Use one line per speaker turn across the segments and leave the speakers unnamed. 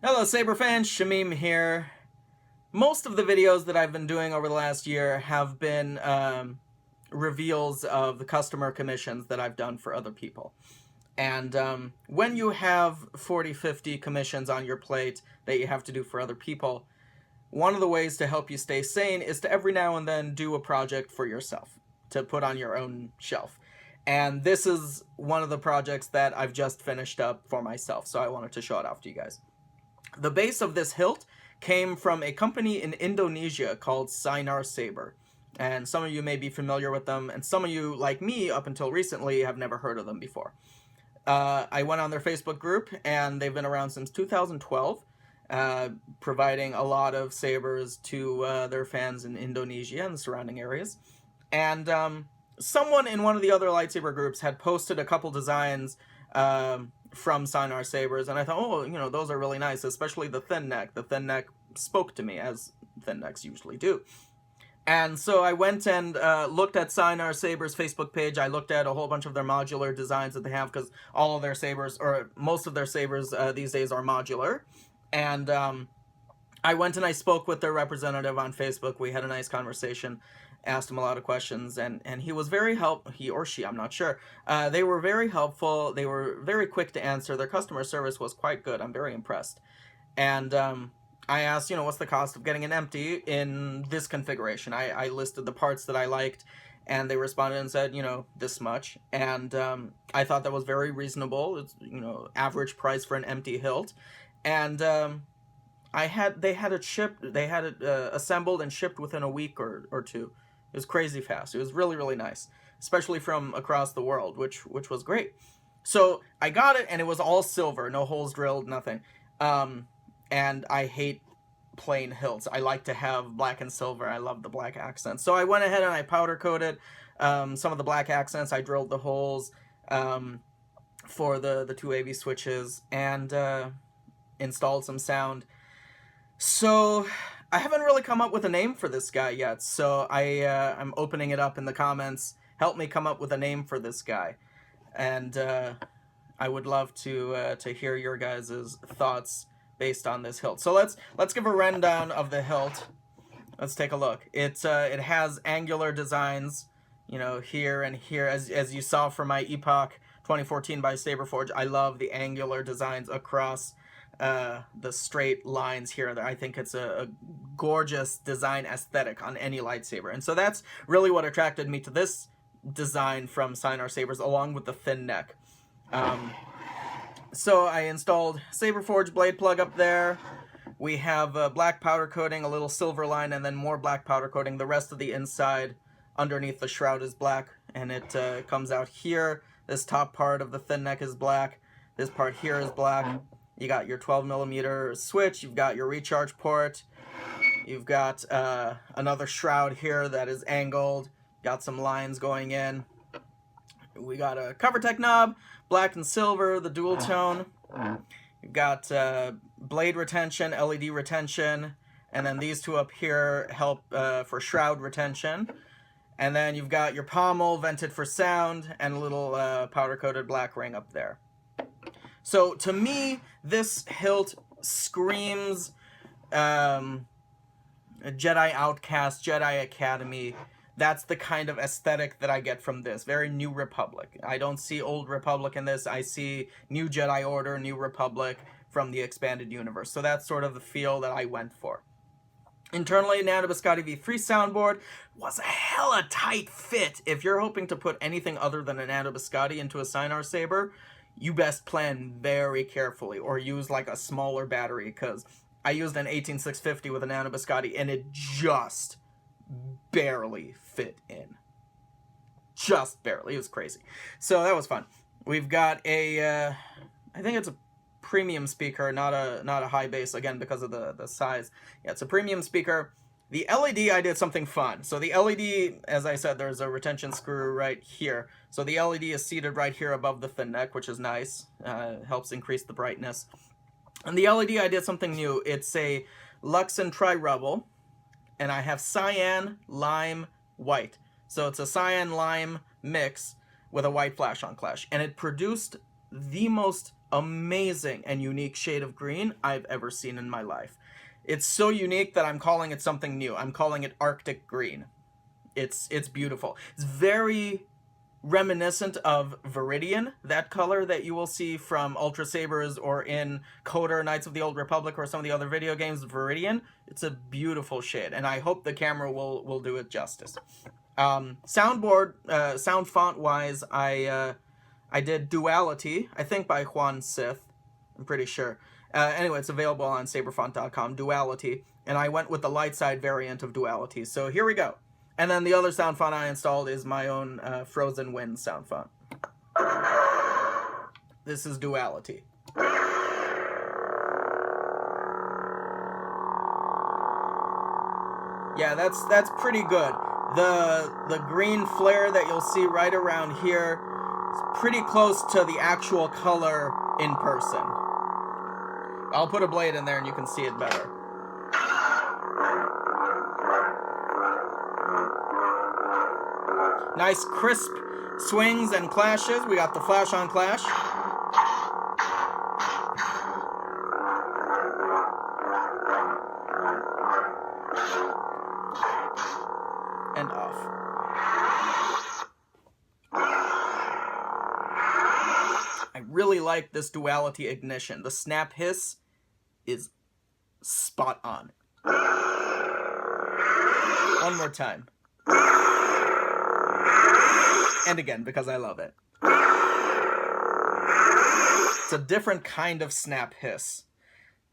Hello Saber fans, Shamim here. Most of the videos that I've been doing over the last year have been reveals of the customer commissions that I've done for other people. And when you have 40, 50 commissions on your plate that you have to do for other people, one of the ways to help you stay sane is to every now and then do a project for yourself to put on your own shelf. And this is one of the projects that I've just finished up for myself, so I wanted to show it off to you guys. The base of this hilt came from a company in Indonesia called Sinar Saber. And some of you may be familiar with them, and some of you, like me, up until recently, have never heard of them before. I went on their Facebook group, and they've been around since 2012, providing a lot of sabers to their fans in Indonesia and the surrounding areas. And someone in one of the other lightsaber groups had posted a couple designs from Sinar Sabers, and I thought, oh, those are really nice, especially the thin neck. The thin neck spoke to me, as thin necks usually do. And so I went and looked at Sinar Sabers' Facebook page. I looked at a whole bunch of their modular designs that they have, because all of their sabers, or most of their sabers these days, are modular. And I went and I spoke with their representative on Facebook. We had a nice conversation, asked him a lot of questions, and he was very he or she, I'm not sure. They were very helpful. They were very quick to answer. Their customer service was quite good. I'm very impressed. And I asked, what's the cost of getting an empty in this configuration? I listed the parts that I liked, and they responded and said, this much. And I thought that was very reasonable. It's, average price for an empty hilt. And they had it assembled and shipped within a week or two. It was crazy fast. It was really, really nice, especially from across the world, which was great. So I got it, and it was all silver, no holes drilled, nothing. And I hate plain hilts. I like to have black and silver. I love the black accents. So I went ahead and I powder coated some of the black accents. I drilled the holes for the two AV switches, and installed some sound. So I haven't really come up with a name for this guy yet, so I'm opening it up in the comments. Help me come up with a name for this guy, and I would love to hear your guys' thoughts based on this hilt. So let's give a rundown of the hilt. Let's take a look. It has angular designs, here and here, as you saw from my Epoch 2014 by Saberforge. I love the angular designs across the straight lines here. I think it's a gorgeous design aesthetic on any lightsaber, and so that's really what attracted me to this design from Sinar Sabers, along with the thin neck. So I installed Saberforge blade plug up there. We have black powder coating, a little silver line, and then more black powder coating. The rest of the inside underneath the shroud is black, and it comes out here. This top part of the thin neck is black. This part here is black. You got your 12mm switch. You've got your recharge port. You've got another shroud here that is angled. Got some lines going in. We got a CoverTech knob, black and silver, the dual tone. You've got blade retention, LED retention, and then these two up here help for shroud retention. And then you've got your pommel vented for sound, and a little powder-coated black ring up there. So to me, this hilt screams Jedi Outcast, Jedi Academy. That's the kind of aesthetic that I get from this. Very New Republic. I don't see Old Republic in this. I see New Jedi Order, New Republic from the expanded universe. So that's sort of the feel that I went for. Internally, Nano Biscotti V3 soundboard was a hella tight fit. If you're hoping to put anything other than a Nano Biscotti into a Sinar Saber, you best plan very carefully, or use like a smaller battery, because I used an 18650 with a Nano Biscotti, and it just barely fit in. Just barely. It was crazy. So that was fun. We've got a, I think it's a premium speaker, not a high bass, again, because of the size. Yeah, it's a premium speaker. The LED, I did something fun. So the LED, as I said, there's a retention screw right here. So the LED is seated right here above the thin neck, which is nice. Helps increase the brightness. And the LED, I did something new. It's a Luxon Tri-Rebel, and I have cyan, lime, white. So it's a cyan-lime mix with a white flash on clash. And it produced the most amazing and unique shade of green I've ever seen in my life. It's so unique that I'm calling it something new. I'm calling it Arctic green. It's beautiful. It's very reminiscent of Viridian, that color that you will see from Ultra Sabers or in Coder, Knights of the Old Republic, or some of the other video games, Viridian. It's a beautiful shade, and I hope the camera will do it justice. Soundboard, sound font-wise, I did Duality, I think by Juan Sith, I'm pretty sure. Anyway, it's available on saberfont.com, Duality, and I went with the light side variant of Duality. So here we go. And then the other sound font I installed is my own Frozen Wind sound font. This is Duality. Yeah, that's pretty good. The green flare that you'll see right around here is pretty close to the actual color in person. I'll put a blade in there and you can see it better. Nice crisp swings and clashes. We got the flash on clash. And off. I really like this Duality ignition. The snap hiss is spot on. One more time. And again, because I love it. It's a different kind of snap hiss.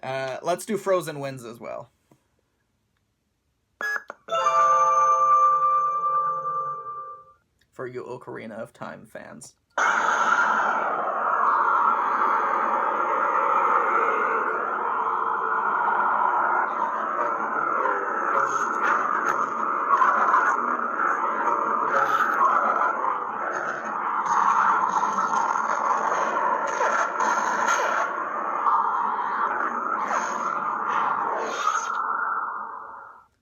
Let's do Frozen Winds as well. For you Ocarina of Time fans.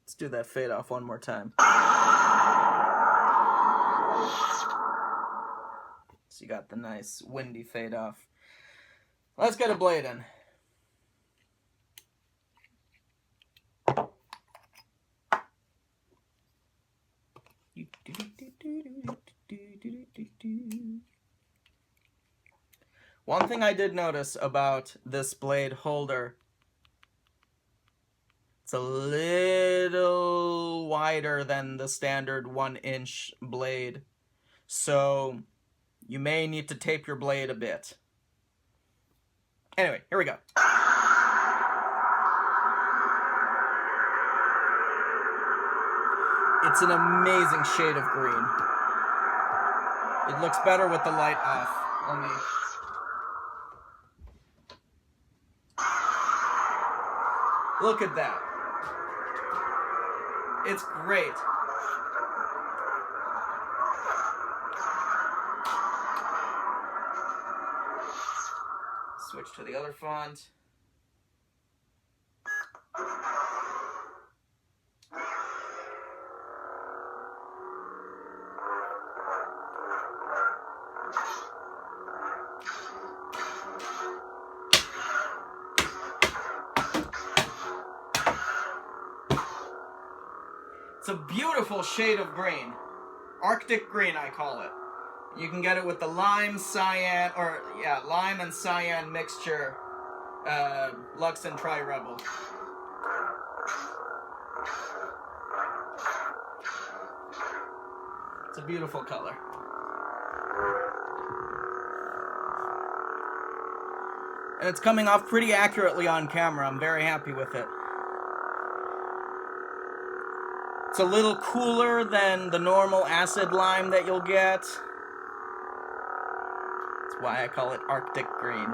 Let's do that fade off one more time. So you got the nice windy fade off. Let's get a blade in. One thing I did notice about this blade holder, it's a little wider than the standard 1-inch blade, so you may need to tape your blade a bit. Anyway, here we go. It's an amazing shade of green. It looks better with the light off. Let me... Look at that. It's great. Switch to the other font. It's a beautiful shade of green. Arctic green, I call it. You can get it with the lime, cyan, or yeah, lime and cyan mixture, Lux and Tri-Rebel. It's a beautiful color. And it's coming off pretty accurately on camera. I'm very happy with it. It's a little cooler than the normal acid lime that you'll get. That's why I call it Arctic green.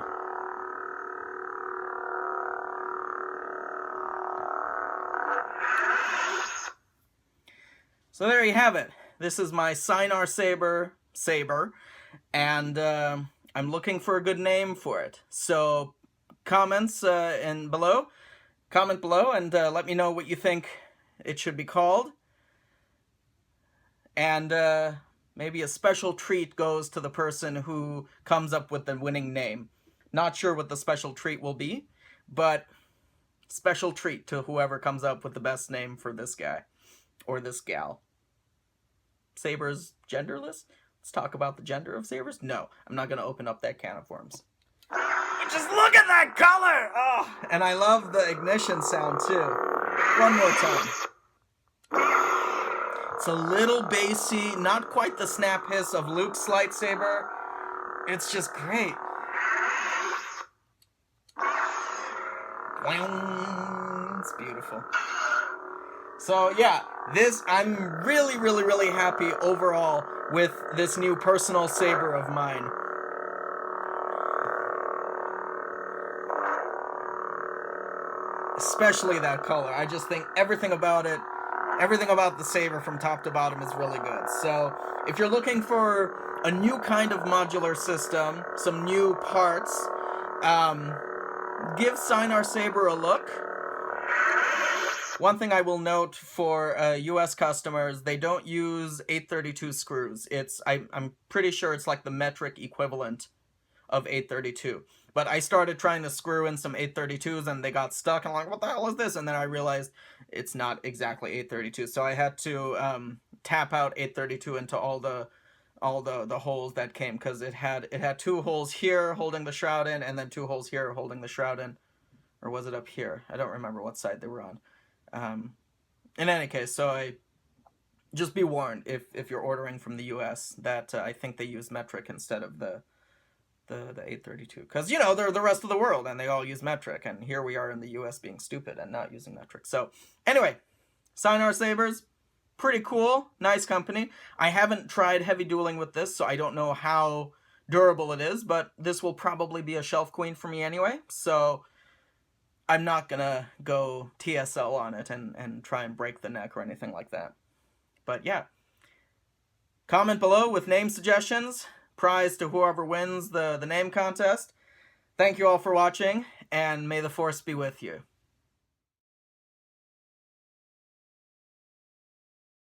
So there you have it. This is my Sinar Saber, and I'm looking for a good name for it. So comments comment below, and let me know what you think it should be called. And Maybe a special treat goes to the person who comes up with the winning name. Not sure what the special treat will be, but special treat to whoever comes up with the best name for this guy or this gal. Sabers genderless? Let's talk about the gender of Sabers? No, I'm not going to open up that can of worms. Just look at that color! Oh, and I love the ignition sound too. One more time. It's a little bassy, not quite the snap hiss of Luke's lightsaber. It's just great. It's beautiful. So yeah, I'm really, really, really happy overall with this new personal saber of mine. Especially that color. I just think everything about it, everything about the saber from top to bottom is really good. So if you're looking for a new kind of modular system, some new parts, give Sinar Saber a look. One thing I will note for US customers, they don't use 832 screws. I'm pretty sure it's like the metric equivalent of 832. But I started trying to screw in some 832s and they got stuck. And I'm like, what the hell is this? And then I realized it's not exactly 832. So I had to tap out 832 into all the holes that came, because it had 2 holes here holding the shroud in, and then 2 holes here holding the shroud in. Or was it up here? I don't remember what side they were on. In any case, so just be warned if you're ordering from the US that I think they use metric instead of the 832, because, you know, they're the rest of the world and they all use metric, and here we are in the US being stupid and not using metric. So anyway, Sinar Sabers, pretty cool, nice company. I haven't tried heavy dueling with this, so I don't know how durable it is, but this will probably be a shelf queen for me anyway, so I'm not gonna go TSL on it and try and break the neck or anything like that. But yeah, comment below with name suggestions, prize to whoever wins the name contest. Thank you all for watching, and may the Force be with you.